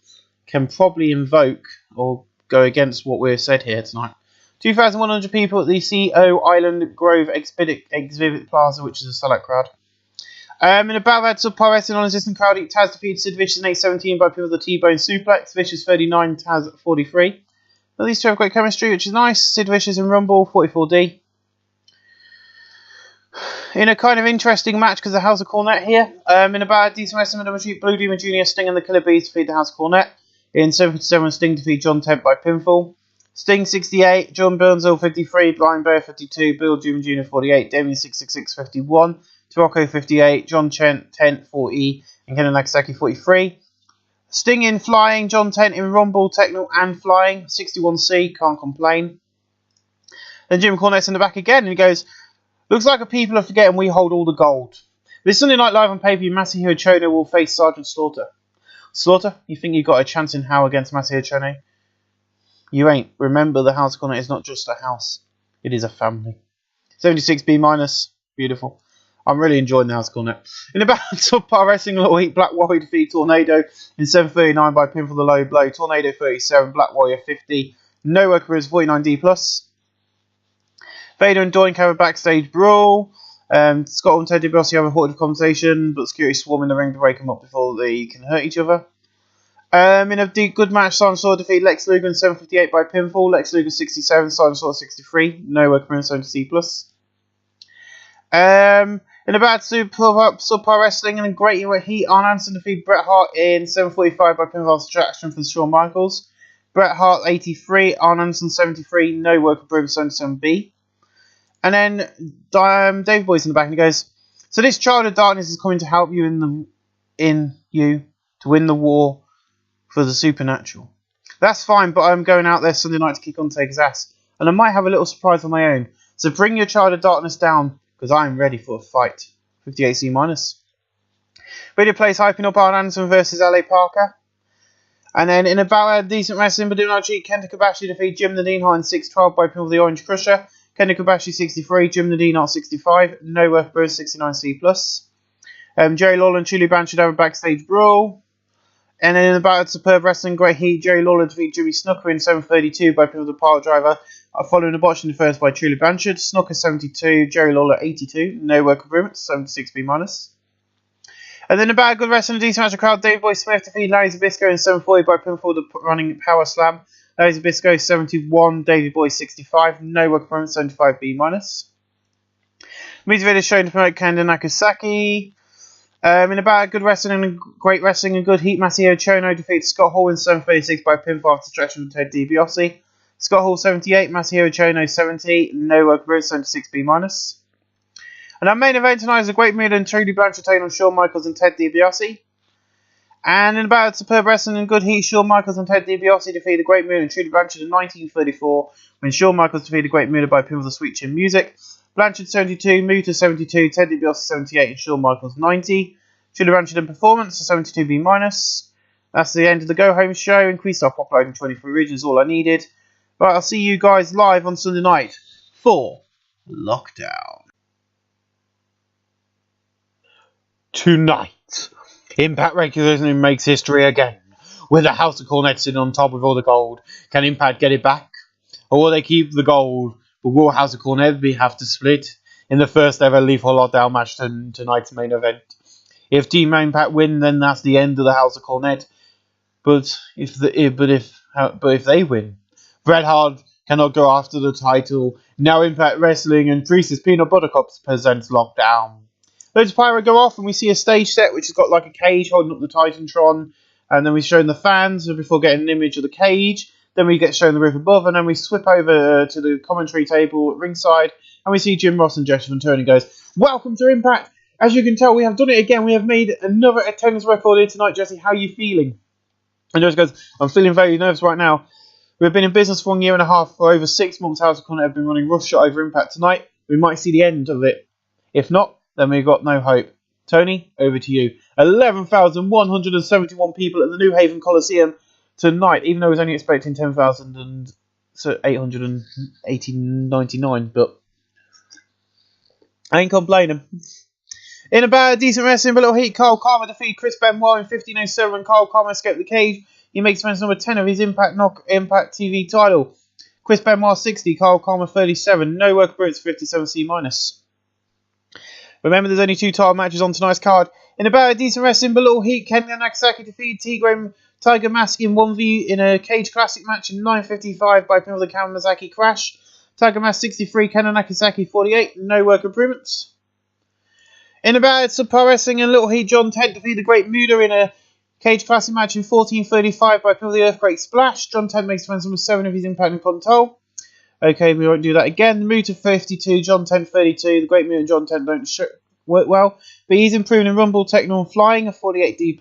can probably invoke or go against what we've said here tonight. 2,100 people at the CO Island Grove Exhibit Plaza, which is a sellout crowd. In a battle had Subpar Wrestling non-existent crowd, Taz defeated Sid Vicious in 8:17 by people with the T-Bone Suplex. Vicious 39, Taz 43. Well, these two have great chemistry, which is nice. Sid Vicious in Rumble, 44D. In a kind of interesting match because the House of Cornette here. In a bad decent wrestling match, Blue Demon Jr., Sting and the Killer Bees defeat the House of Cornette. In 757, Sting defeat John Tent by pinfall. Sting 68, John Burnsville 53, Blind Bear 52, Bill Demon Jr. 48, Damien 666 51, Tarocco 58, John Tent 40, and Ken Nagasaki 43. Sting in flying, John Tent in Rumble, Technical and flying, 61C, can't complain. Then Jim Cornette's in the back again, and he goes, looks like people are forgetting we hold all the gold. This Sunday Night Live on pay-per-view, Masahiro Chono will face Sergeant Slaughter. Slaughter, you think you got a chance in how against Masahiro Chono? You ain't. Remember, the House of Cornette is not just a house. It is a family. 76B-. Beautiful. I'm really enjoying the House of Cornette. In a battle of Par Wrestling, Little Heat, Black Warrior defeat Tornado in 7:39 by pinfall the low blow. Tornado 37, Black Warrior 50. No worker is 49D+. Vader and Doink have a backstage brawl. Scott and Ted DiBiase have a horde of conversation, but security swarm in the ring to break them up before they can hurt each other. In a good match, Silent Sword defeat Lex Luger in 7:58 by pinfall. Lex Luger 67, Silent Sword 63. No work for 70C+. In a bad Subpar Wrestling and a great heat, Arn Anderson defeat Bret Hart in 7:45 by pinfall subtraction for Shawn Michaels. Bret Hart 83, Arn Anderson 73. No work for 77B. And then Dave Boy's in the back and he goes, so this Child of Darkness is coming to help you to win the war for the supernatural. That's fine, but I'm going out there Sunday night to kick Undertaker's ass. And I might have a little surprise on my own. So bring your Child of Darkness down, because I'm ready for a fight. 58C-. Video plays hyping up Arn Anderson versus LA Parker. And then in about decent wrestling, but doing our cheat, Kenta Kobashi defeat Jim the Dean Hart in 6:12 by pinfall the Orange Crusher. Kenta Kobashi 63, Jim the Dean Hart 65, No Work Bros 69C+. Jerry Lawler and Tully Blanchard have a backstage brawl. And then in the battle of Superb Wrestling, Great Heat, Jerry Lawler defeat Jimmy Snooker in 7:32 by pinfall the Park Driver, following a botch in the first by Tully Blanchard. Snooker 72, Jerry Lawler 82, No Work Improvements 76B-. And then about good wrestling, a decent match of crowd, Dave Boy Smith defeat Larry Zbyszko in 7:40 by pinfall the running Power Slam. Larry Zbyszko 71, Davey Boy 65, No Work Improvements 75B-. Music video showing to promote Kanda Nagasaki. In about good wrestling and great wrestling and good heat, Masahiro Chono defeats Scott Hall in 7:36 by pinfall after stretching from Ted DiBiase. Scott Hall 78, Masahiro Chono 70, No Work Improvements 76B-. And our main event tonight is a Great Muta and Trudy Blanchard taking on Shawn Michaels and Ted DiBiase. And in about Superb Wrestling and good heat, Shawn Michaels and Ted DiBiase defeat the Great Muta and Trudy Blanchard in 1934 when Shawn Michaels defeated the Great Muta by pinfall the Sweet Chin Music. Blanchard 72, Muta 72, Ted DiBiase 78, and Shawn Michaels 90. Trudy Blanchard in performance, 72B-. That's the end of the Go Home show. Increased our pop load in 23 regions, all I needed. Right, I'll see you guys live on Sunday night for Lockdown. Tonight, Impact Wrestling makes history again, with the House of Cornette sitting on top of all the gold. Can Impact get it back? Or will they keep the gold, but will House of Cornette have to split in the first ever Lethal Lockdown match tonight's main event? If Team Impact win, then that's the end of the House of Cornette. But if they win, Bret Hart cannot go after the title. Now Impact Wrestling and Reese's Peanut Butter Cups presents Lockdown. Loads of pyro go off and we see a stage set which has got like a cage holding up the Titantron, and then we're shown the fans before getting an image of the cage. Then we get shown the roof above, and then we swip over to the commentary table at ringside, and we see Jim Ross and Jesse Ventura, and he goes, "Welcome to Impact. As you can tell, we have done it again. We have made another attendance record here tonight, Jesse. How are you feeling?" And Jesse goes, "I'm feeling very nervous right now. We've been in business for 1.5 years. For over 6 months, House of Cornette have been running roughshod over Impact. Tonight, we might see the end of it. If not, then we've got no hope." Tony, over to you. 11,171 people at the New Haven Coliseum tonight, even though I was only expecting 10,899, but I ain't complaining. In about decent wrestling, but little heat, Kyle Karma defeated Chris Benoit in 1507 when Kyle Karma escaped the cage. He makes match number 10 of his Impact TV title. Chris Benoit 60, Kyle Karma 37. No work appearance 57C-. Remember, there's only 2 title matches on tonight's card. In about decent wrestling, but little heat, Kenya Nagasaki defeated Tiger Mask in 1v in a cage classic match in 9:55 by pinfall the Kawasaki Crash. Tiger Mask 63, Kenya Nagasaki 48. No work improvements. In about Super Wrestling and Little Heat, John Tent defeated the Great Muda in a cage classic match in 14:35 by pinfall the Earthquake Splash. John Tent makes defense number 7 of his Impact and Control. Okay, we won't do that again. The Muta 52, John Tent 32. The Great Muta and John Tent don't work well, but he's improving in Rumble, Techno and Flying, a 48D+.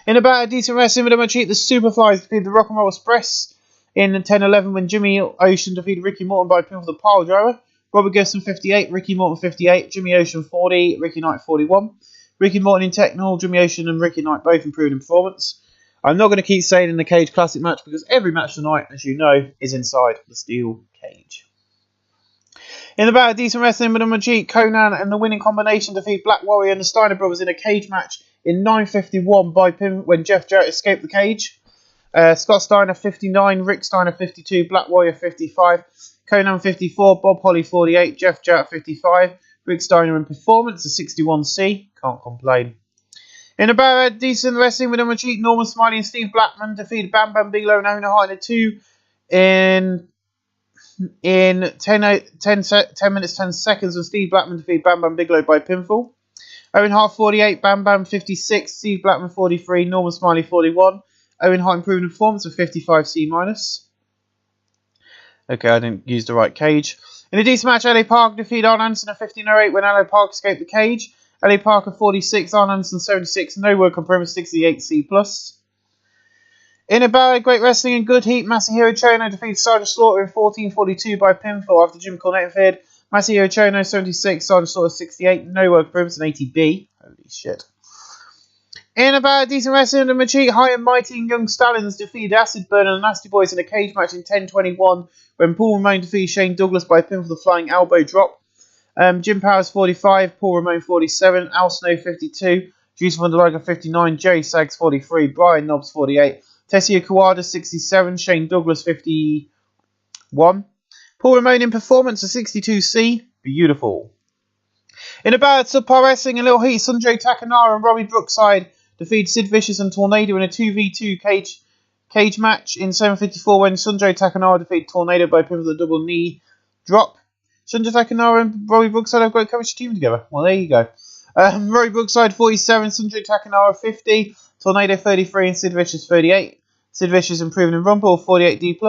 In about a decent wrestling with a cheap, the Superflies defeated the Rock and Roll Express in 10:11 when Jimmy Ocean defeated Ricky Morton by pinfall the Pile Driver. Robert Gerson 58, Ricky Morton 58, Jimmy Ocean 40, Ricky Knight 41. Ricky Morton in Techno, Jimmy Ocean and Ricky Knight both improved in performance. I'm not going to keep saying in the cage classic match because every match tonight, as you know, is inside the steel cage. In about a decent wrestling with a Majid, Conan and the winning combination defeat Black Warrior and the Steiner Brothers in a cage match in 9:51 by pin when Jeff Jarrett escaped the cage. Scott Steiner 59, Rick Steiner 52, Black Warrior 55, Conan 54, Bob Holly 48, Jeff Jarrett 55, Rick Steiner in performance a 61C. Can't complain. In about a decent wrestling with a Majid, Norman Smiley and Steve Blackman defeated Bam Bam Bigelow and Owen Hart in a 2 in 10 minutes 10 seconds when Steve Blackman defeated Bam Bam Bigelow by pinfall. Owen Hart 48, Bam Bam 56, Steve Blackman 43, Norman Smiley 41. Owen Hart improved in performance of 55C-. Okay, I didn't use the right cage. In a decent match, LA Park defeated Arn Anderson at 15:08 when LA Park escaped the cage. LA Parker 46, Arn Anderson 76, no work on premise 68C+. In about Great Wrestling and Good Heat, Masahiro Chono defeated Sergeant Slaughter in 14:42 by pinfall after Jim Cornette interfered. Masahiro Chono 76, Sergeant Slaughter 68, no work premise and 80B. Holy shit. In about decent wrestling, the Machete High and Mighty and Young Stallions defeated Acid Burn and the Nasty Boys in a cage match in 10:21 when Paul Ramone defeated Shane Douglas by pinfall the Flying Elbow Drop. Jim Powers 45, Paul Ramone 47, Al Snow 52, Juice Van der Liger 59, Jerry Sags 43, Brian Knobs 48, Tetsuya Kawada 67, Shane Douglas 51. Paul Ramone in performance a 62C. Beautiful. In a bad Subpar Wrestling and Little Heat, Sanjay Takanara and Robbie Brookside defeated Sid Vicious and Tornado in a 2v2 cage match in 7:54 when Sanjay Takanara defeated Tornado by pinfall the double knee drop. Sanjay Takanara and Robbie Brookside have a great chemistry team together. Well, there you go. Robbie Brookside 47, Sanjay Takanara 50, Tornado 33 and Sid Vicious 38. Sid Vicious improving in Rumble 48D+.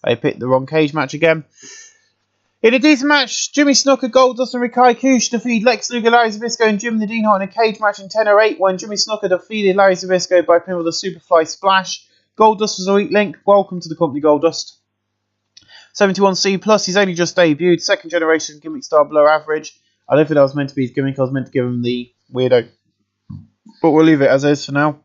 I picked the wrong cage match again. In a decent match, Jimmy Snuka, Goldust and Rikai Kush defeated Lex Luger, Larry Zbyszko and Jim Nadine in a cage match in 10:08 when Jimmy Snuka defeated Larry Zbyszko by pinfall the Superfly Splash. Goldust was a weak link. Welcome to the company, Goldust. 71C+, he's only just debuted. Second generation gimmick star below average. I don't think that was meant to be his gimmick. I was meant to give him the weirdo. But we'll leave it as is for now.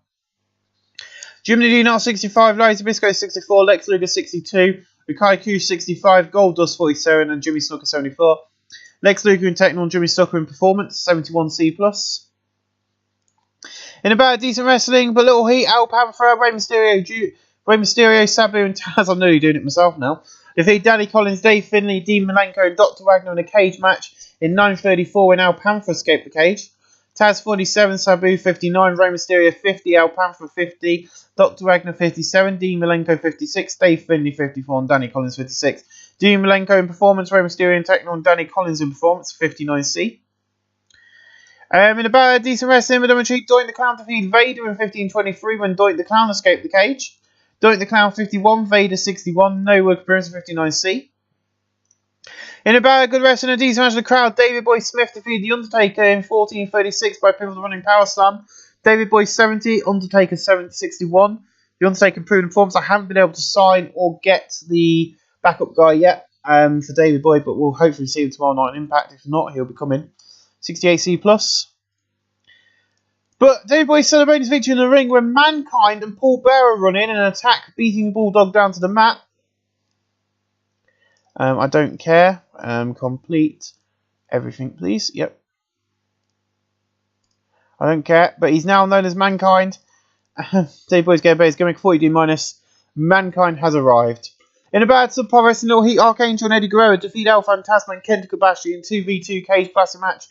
Jim Nadine 65, Larry Zbyszko 64, Lex Luger 62, Rikai Kush 65, Goldust 47 and Jimmy Snuka 74. Lex Luger in Techno and Jimmy Snuka in performance 71C+. In about decent wrestling, but Little Heat, Al Panther, Rey Mysterio, Sabu and Taz, I'm nearly doing it myself now, defeat Danny Collins, Dave Finlay, Dean Malenko and Dr. Wagner in a cage match in 9:34 when Al Panther escaped the cage. Taz 47, Sabu 59, Rey Mysterio 50, Al Panther 50, Dr. Wagner 57, Dean Malenko 56, Dave Finlay 54 and Danny Collins 56. Dean Malenko in performance, Rey Mysterio in Techno and Danny Collins in performance 59C. In a bad decent wrestling with a retreat, Doink the Clown defeated Vader in 15:23 when Doink the Clown escaped the cage. Doink the Clown 51, Vader 61, no work appearance 59C. In a bad good wrestling and a decent match of the crowd, David Boy Smith defeated The Undertaker in 14:36 by pinfall the running power slam. David Boy 70, Undertaker 61. The Undertaker improved in performance. I haven't been able to sign or get the backup guy yet for David Boy, but we'll hopefully see him tomorrow night in Impact. If not, he'll be coming. 68C+. But David Boy celebrated his victory in the ring when Mankind and Paul Bearer run in and attack, beating Bulldog down to the mat. I don't care. Complete everything, please. Yep. I don't care. But he's now known as Mankind. Dave Boy's Game Bay is going to make 42 minus. Mankind has arrived. In a bad subpar wrestling, Little Heat, Archangel and Eddie Guerrero defeat El Fantasma and Kenta Kobashi in 2v2 cage classic match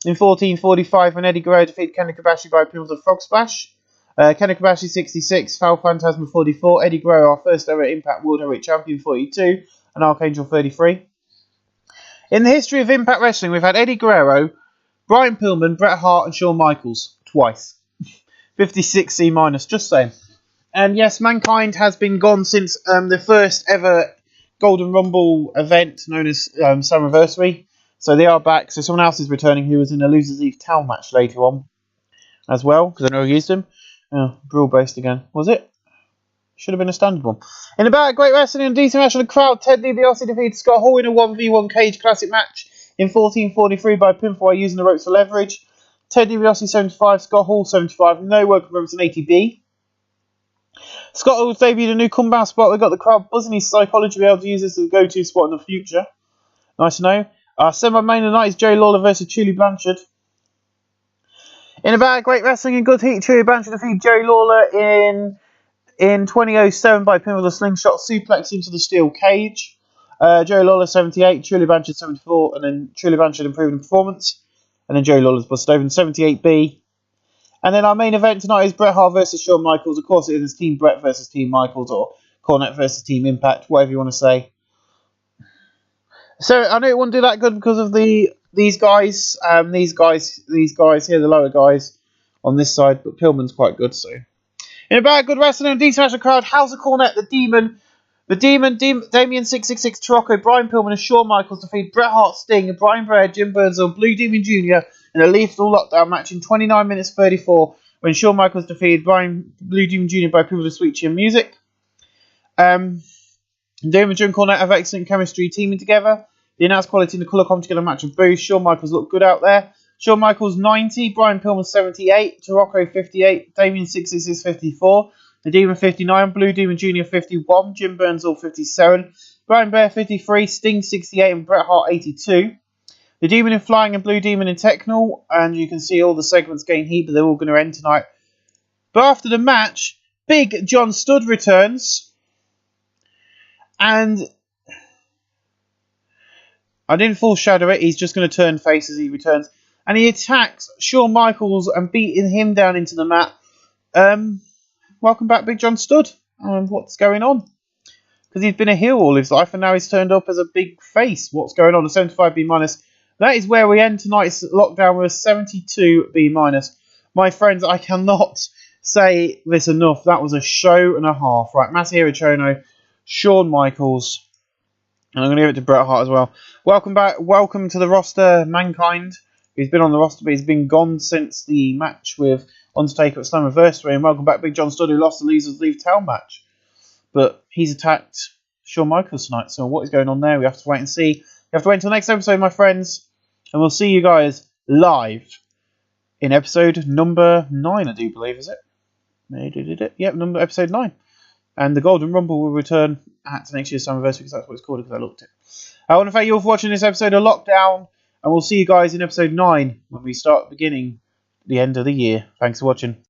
in 14:45 when Eddie Guerrero defeated Kenta Kobashi by pinfall to Frog Splash. Kenta Kobashi 66, El Fantasma 44, Eddie Guerrero, our first ever Impact World Heavyweight Champion 42, and Archangel 33. In the history of Impact Wrestling, we've had Eddie Guerrero, Brian Pillman, Bret Hart, and Shawn Michaels twice. 56 C minus, just saying. And yes, Mankind has been gone since the first ever Golden Rumble event known as Slammiversary. So they are back. So someone else is returning who was in a Losers Leave Town match later on as well, because I know I used him. Brawl based again. Was it? Should have been a standard one. In about Great Wrestling and decent match of the crowd, Ted DiBiase defeated Scott Hall in a 1v1 cage classic match in 14:43 by pinfall while using the ropes for leverage. Ted DiBiase 75, Scott Hall 75, no work ropes and 80B. Scott Hall's debuted a new comeback spot. We got the crowd buzzing. His psychology to be able to use this as a go-to spot in the future. Nice to know. Semi-main of the night is Jerry Lawler versus Tully Blanchard. In about Great Wrestling and Good Heat, Tully Blanchard defeated Jerry Lawler in 2007 by pinfall with a slingshot suplex into the steel cage. Jerry Lawler 78, Tully Blanchard 74, and then Tully Blanchard improved in performance. And then Jerry Lawler's busted over in 78B. And then our main event tonight is Bret Hart versus Shawn Michaels. Of course, it is Team Bret versus Team Michaels, or Cornette versus Team Impact, whatever you want to say. So I know it wouldn't do that good because of these guys here, the lower guys on this side, but Pillman's quite good. So in a bad good wrestling and decent match of crowd, House of Cornette, the Demon, Damien 666, Tarocco, Brian Pillman, and Shawn Michaels defeat Bret Hart, Sting, Brian Blair, Jim Burnsville, Blue Demon Jr. in a lethal lockdown match in 29 minutes 34 when Shawn Michaels defeated Blue Demon Jr. by pinfall to Sweet Chin Music. Damon and Jim Cornette have excellent chemistry teaming together. The announced quality in the colour come together match of boost. Shawn Michaels looked good out there. Shawn Michaels 90, Brian Pillman 78, Tarocco 58, Damien 666 54. The Demon 59, Blue Demon Jr. 51, Jim Burnsville 57, Brian Blair 53, Sting 68, and Bret Hart 82. The Demon in Flying and Blue Demon in Technical, and you can see all the segments gain heat, but they're all going to end tonight. But after the match, Big John Studd returns, and I didn't foreshadow it, he's just going to turn face as he returns, and he attacks Shawn Michaels and beating him down into the mat. Welcome back, Big John Studd. What's going on? Because he's been a heel all his life, and now he's turned up as a big face. What's going on? A 75B minus. That is where we end tonight's lockdown with a 72B minus. My friends, I cannot say this enough. That was a show and a half. Right, Masahiro Chono, Shawn Michaels, and I'm going to give it to Bret Hart as well. Welcome back. Welcome to the roster, Mankind. He's been on the roster, but he's been gone since the match with Undertaker at Slammiversary, and welcome back Big John Studd, who lost the Losers Leave Town match. But he's attacked Shawn Michaels tonight, so what is going on there? We have to wait and see. You have to wait until next episode, my friends, and we'll see you guys live in episode number 9, I do believe, is it? Yep, episode 9. And the Golden Rumble will return at next year's Slammiversary, because that's what it's called, because I looked it. I want to thank you all for watching this episode of Lockdown, and we'll see you guys in episode 9 when we start beginning the end of the year. Thanks for watching.